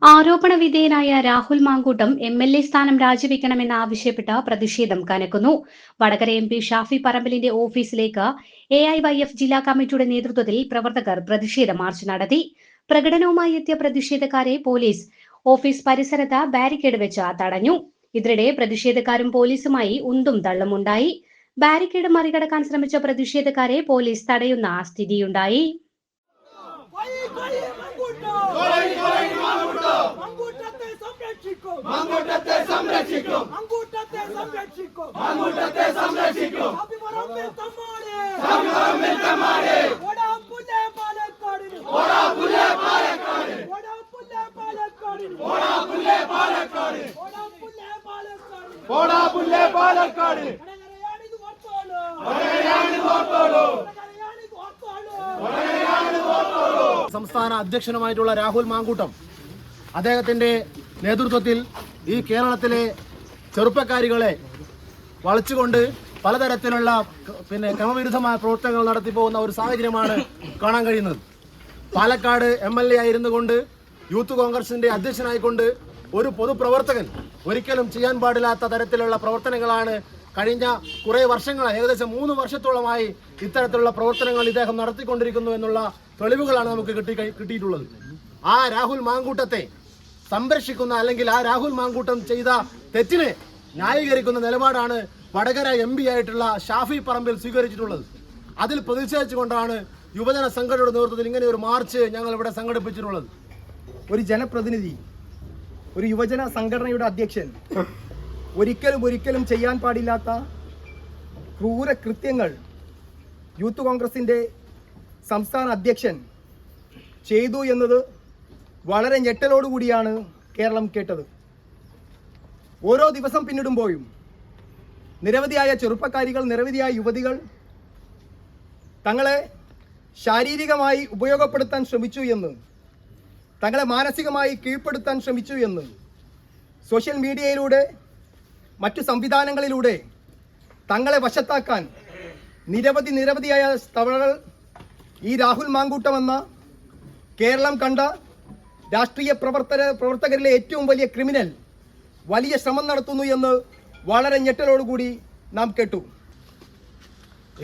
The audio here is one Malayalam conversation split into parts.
ആരോപണ വിധേയനായ രാഹുൽ മാങ്കൂട്ടം MLA സ്ഥാനം രാജിവെക്കണമെന്ന് ആവശ്യപ്പെട്ട് പ്രതിഷേധം കനക്കുന്നു. വടകര MP ഷാഫി പറമ്പിലിന്റെ ഓഫീസിലേക്ക് AIYF ജില്ലാ കമ്മിറ്റിയുടെ നേതൃത്വത്തിൽ പ്രവർത്തകർ പ്രതിഷേധ മാർച്ച് നടത്തി. പ്രകടനവുമായി എത്തിയ പ്രതിഷേധക്കാരെ പോലീസ് ഓഫീസ് പരിസരത്ത് ബാരിക്കേഡ് വെച്ച് തടഞ്ഞു. ഇതിനിടെ പ്രതിഷേധക്കാരും പോലീസുമായി ഉന്തും തള്ളുമുണ്ടായി. ബാരിക്കേഡ് മറികടക്കാൻ ശ്രമിച്ച പ്രതിഷേധക്കാരെ പോലീസ് തടയുന്ന സ്ഥിതിയുണ്ടായി. സംസ്ഥാന അധ്യക്ഷനുമായിട്ടുള്ള രാഹുൽ മാങ്കൂട്ടം അദ്ദേഹത്തിന്റെ നേതൃത്വത്തിൽ ഈ കേരളത്തിലെ ചെറുപ്പക്കാരികളെ വളച്ചുകൊണ്ട് പലതരത്തിലുള്ള ക്രമവിരുദ്ധമായ പ്രവർത്തനങ്ങൾ നടത്തിപ്പോകുന്ന ഒരു സാഹചര്യമാണ് കാണാൻ കഴിയുന്നത്. പാലക്കാട് MLA ആയിരുന്നു കൊണ്ട് യൂത്ത് കോൺഗ്രസിന്റെ അധ്യക്ഷനായിക്കൊണ്ട് ഒരു പൊതുപ്രവർത്തകൻ ഒരിക്കലും ചെയ്യാൻ പാടില്ലാത്ത തരത്തിലുള്ള പ്രവർത്തനങ്ങളാണ് കഴിഞ്ഞ കുറേ വർഷങ്ങളായി, ഏകദേശം 3 വർഷത്തോളമായി ഇത്തരത്തിലുള്ള പ്രവർത്തനങ്ങൾ ഇദ്ദേഹം നടത്തിക്കൊണ്ടിരിക്കുന്നു എന്നുള്ള തെളിവുകളാണ് നമുക്ക് കിട്ടിയിട്ടുള്ളത്. ആ രാഹുൽ മാങ്കൂട്ടത്തെ സംരക്ഷിക്കുന്ന അല്ലെങ്കിൽ ആ രാഹുൽ മാങ്കൂട്ടം ചെയ്ത തെറ്റിനെ ന്യായീകരിക്കുന്ന നിലപാടാണ് വടകര MP ആയിട്ടുള്ള ഷാഫി പറമ്പിൽ സ്വീകരിച്ചിട്ടുള്ളത്. അതിൽ പ്രതിഷേധിച്ചുകൊണ്ടാണ് യുവജന സംഘടനയുടെ നേതൃത്വത്തിൽ ഇങ്ങനെ ഒരു മാർച്ച് ഞങ്ങൾ ഇവിടെ സംഘടിപ്പിച്ചിട്ടുള്ളത്. ഒരു ജനപ്രതിനിധി, ഒരു യുവജന സംഘടനയുടെ അധ്യക്ഷൻ ഒരിക്കലും ചെയ്യാൻ പാടില്ലാത്ത ക്രൂര കൃത്യങ്ങൾ യൂത്ത് കോൺഗ്രസിൻ്റെ സംസ്ഥാന അധ്യക്ഷൻ ചെയ്തു എന്നത് വളരെ ഞെട്ടലോടുകൂടിയാണ് കേരളം കേട്ടത്. ഓരോ ദിവസം പിന്നിടുമ്പോഴും നിരവധിയായ ചെറുപ്പക്കാരികൾ, നിരവധിയായ യുവതികൾ തങ്ങളെ ശാരീരികമായി ഉപയോഗപ്പെടുത്താൻ ശ്രമിച്ചു എന്ന്, തങ്ങളെ മാനസികമായി കീഴ്പ്പെടുത്താൻ ശ്രമിച്ചു എന്ന് സോഷ്യൽ മീഡിയയിലൂടെ മറ്റു സംവിധാനങ്ങളിലൂടെ തങ്ങളെ വശത്താക്കാൻ നിരവധിയായ തവണകൾ ഈ രാഹുൽ മാങ്കൂട്ടം എന്ന കേരളം കണ്ട രാഷ്ട്രീയ പ്രവർത്തകരിലെ ഏറ്റവും വലിയ ക്രിമിനൽ വലിയ ശ്രമം നടത്തുന്നു എന്ന് വളരെ ഞെട്ടലോടുകൂടി നാം കേട്ടു.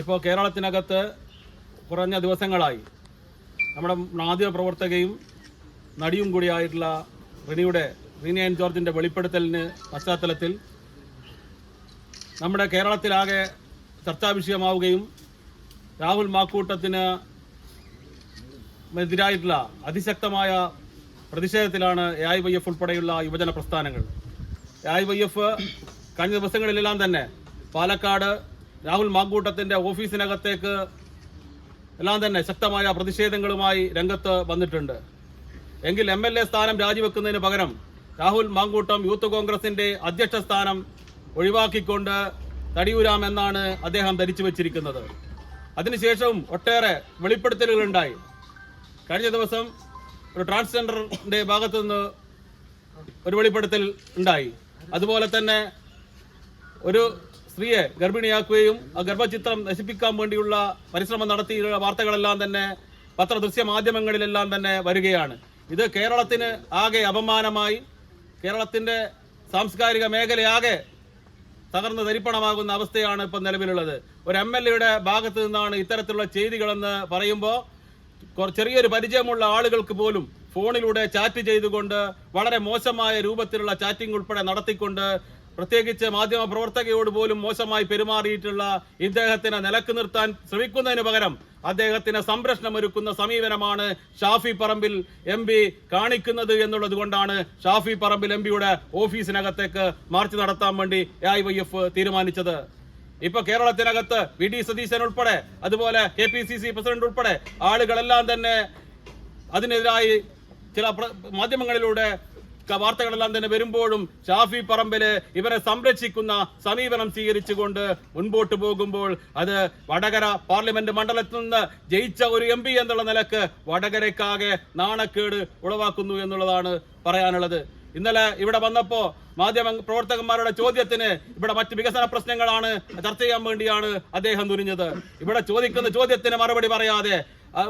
ഇപ്പോൾ കേരളത്തിനകത്ത് കുറഞ്ഞ ദിവസങ്ങളായി നമ്മുടെ മാധ്യമ പ്രവർത്തകയും നടിയും കൂടിയായിട്ടുള്ള റീനി ആൻ ജോർജിൻ്റെ വെളിപ്പെടുത്തലിന് പശ്ചാത്തലത്തിൽ നമ്മുടെ കേരളത്തിലാകെ ചർച്ചാ വിഷയമാവുകയും രാഹുൽ മാങ്കൂട്ടത്തിന് എതിരായിട്ടുള്ള അതിശക്തമായ പ്രതിഷേധത്തിലാണ് AIYF ഉൾപ്പെടെയുള്ള യുവജന പ്രസ്ഥാനങ്ങൾ. AIYF കഴിഞ്ഞ ദിവസങ്ങളിലെല്ലാം തന്നെ പാലക്കാട് രാഹുൽ മാങ്കൂട്ടത്തിൻ്റെ ഓഫീസിനകത്തേക്ക് എല്ലാം തന്നെ ശക്തമായ പ്രതിഷേധങ്ങളുമായി രംഗത്ത് വന്നിട്ടുണ്ട്. എങ്കിൽ MLA സ്ഥാനം രാജിവെക്കുന്നതിന് പകരം രാഹുൽ മാങ്കൂട്ടം യൂത്ത് കോൺഗ്രസിൻ്റെ അധ്യക്ഷ സ്ഥാനം ഒഴിവാക്കിക്കൊണ്ട് തടിയൂരാമെന്നാണ് അദ്ദേഹം ധരിച്ചു വച്ചിരിക്കുന്നത്. അതിനുശേഷവും ഒട്ടേറെ വെളിപ്പെടുത്തലുകളുണ്ടായി. കഴിഞ്ഞ ദിവസം ഒരു ട്രാൻസ്ജെൻഡറിൻ്റെ ഭാഗത്തു നിന്ന് ഒരു വെളിപ്പെടുത്തൽ ഉണ്ടായി. അതുപോലെ തന്നെ ഒരു സ്ത്രീയെ ഗർഭിണിയാക്കുകയും ആ ഗർഭചിത്രം നശിപ്പിക്കാൻ വേണ്ടിയുള്ള പരിശ്രമം നടത്തിയുള്ള വാർത്തകളെല്ലാം തന്നെ പത്രദൃശ്യ മാധ്യമങ്ങളിലെല്ലാം തന്നെ വരികയാണ്. ഇത് കേരളത്തിന് ആകെ അപമാനമായി, കേരളത്തിൻ്റെ സാംസ്കാരിക മേഖലയാകെ തകർന്ന് തരിപ്പണമാകുന്ന അവസ്ഥയാണ് ഇപ്പം നിലവിലുള്ളത്. ഒരു MLAയുടെ ഭാഗത്തു നിന്നാണ് ഇത്തരത്തിലുള്ള ചെയ്തികളെന്ന് പറയുമ്പോൾ ചെറിയൊരു പരിചയമുള്ള ആളുകൾക്ക് പോലും ഫോണിലൂടെ ചാറ്റ് ചെയ്തുകൊണ്ട് വളരെ മോശമായ രൂപത്തിലുള്ള ചാറ്റിംഗ് ഉൾപ്പെടെ നടത്തിക്കൊണ്ട് പ്രത്യേകിച്ച് മാധ്യമ പ്രവർത്തകയോട് പോലും മോശമായി പെരുമാറിയിട്ടുള്ള ഇദ്ദേഹത്തിനെ നിലക്ക് നിർത്താൻ ശ്രമിക്കുന്നതിന് പകരം അദ്ദേഹത്തിന് സംരക്ഷണമൊരുക്കുന്ന സമീപനമാണ് ഷാഫി പറമ്പിൽ MP കാണിക്കുന്നത് എന്നുള്ളത് കൊണ്ടാണ് ഷാഫി പറമ്പിൽ MPയുടെ ഓഫീസിനകത്തേക്ക് മാർച്ച് നടത്താൻ വേണ്ടി AIYF തീരുമാനിച്ചത്. ഇപ്പൊ കേരളത്തിനകത്ത് വി ഡി സതീശൻ ഉൾപ്പെടെ അതുപോലെ KPCC പ്രസിഡന്റ് ഉൾപ്പെടെ ആളുകളെല്ലാം തന്നെ അതിനെതിരായി ചില മാധ്യമങ്ങളിലൂടെ വാർത്തകളെല്ലാം തന്നെ വരുമ്പോഴും ഷാഫി പറമ്പില് ഇവരെ സംരക്ഷിക്കുന്ന സമീപനം സ്വീകരിച്ചുകൊണ്ട് മുൻപോട്ട് പോകുമ്പോൾ അത് വടകര പാർലമെന്റ് മണ്ഡലത്തിൽ നിന്ന് ജയിച്ച ഒരു MP എന്നുള്ള നിലക്ക് വടകരക്കാകെ നാണക്കേട് ഉളവാക്കുന്നു എന്നുള്ളതാണ് പറയാനുള്ളത്. ഇന്നലെ ഇവിടെ വന്നപ്പോ മാധ്യമ പ്രവർത്തകന്മാരുടെ ചോദ്യത്തിന് ഇവിടെ മറ്റ് വികസന പ്രശ്നങ്ങളാണ് ചർച്ച ചെയ്യാൻ വേണ്ടിയാണ് അദ്ദേഹം തുനിഞ്ഞത്. ഇവിടെ ചോദിക്കുന്ന ചോദ്യത്തിന് മറുപടി പറയാതെ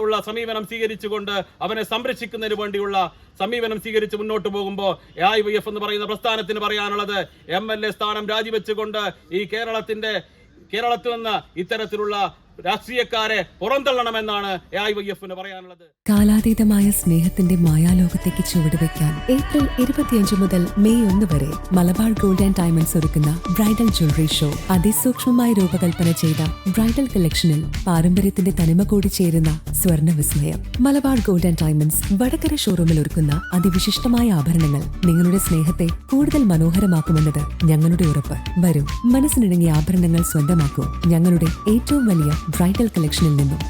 ഉള്ള സമീപനം സ്വീകരിച്ചുകൊണ്ട് അവനെ സംരക്ഷിക്കുന്നതിന് വേണ്ടിയുള്ള സമീപനം സ്വീകരിച്ച് മുന്നോട്ട് പോകുമ്പോൾ AIYF എന്ന് പറയുന്ന പ്രസ്ഥാനത്തിന് പറയാനുള്ളത് MLA സ്ഥാനം രാജിവെച്ചുകൊണ്ട് ഈ കേരളത്തിൽ നിന്ന് ഇത്തരത്തിലുള്ള രാഷ്ട്രീയക്കാരെ പുറന്തള്ളണമെന്നാണ് AIYFന് പറയാനുള്ളത്. കാലാതീതമായ സ്നേഹത്തിന്റെ മായാലോകത്തേക്ക് ചുവടുവെക്കാൻ ഏപ്രിൽ 25 മുതൽ മെയ് 1 വരെ മലബാർ ഗോൾഡ് ആൻഡ് ഡയമണ്ട്സ് ഒരുക്കുന്ന ബ്രൈഡൽ ജ്വല്ലറി ഷോ. അതിസൂക്ഷ്മമായി രൂപകൽപ്പന ചെയ്ത ബ്രൈഡൽ കളക്ഷനിൽ പാരമ്പര്യത്തിന്റെ തനിമ കൂടി ചേരുന്ന സ്വർണ്ണ വിസ്മയം. Malabar gold and diamonds Vadakara ഷോറൂമിൽ ഒരുക്കുന്ന അതിവിശിഷ്ടമായ ആഭരണങ്ങൾ നിങ്ങളുടെ സ്നേഹത്തെ കൂടുതൽ മനോഹരമാക്കുമെന്നത് ഞങ്ങളുടെ ഉറപ്പ്. വരൂ, മനസ്സിനിണങ്ങിയ ആഭരണങ്ങൾ സ്വന്തമാക്കൂ ഞങ്ങളുടെ ഏറ്റവും വലിയ ബ്രൈഡൽ കളക്ഷനിൽ നിന്നും.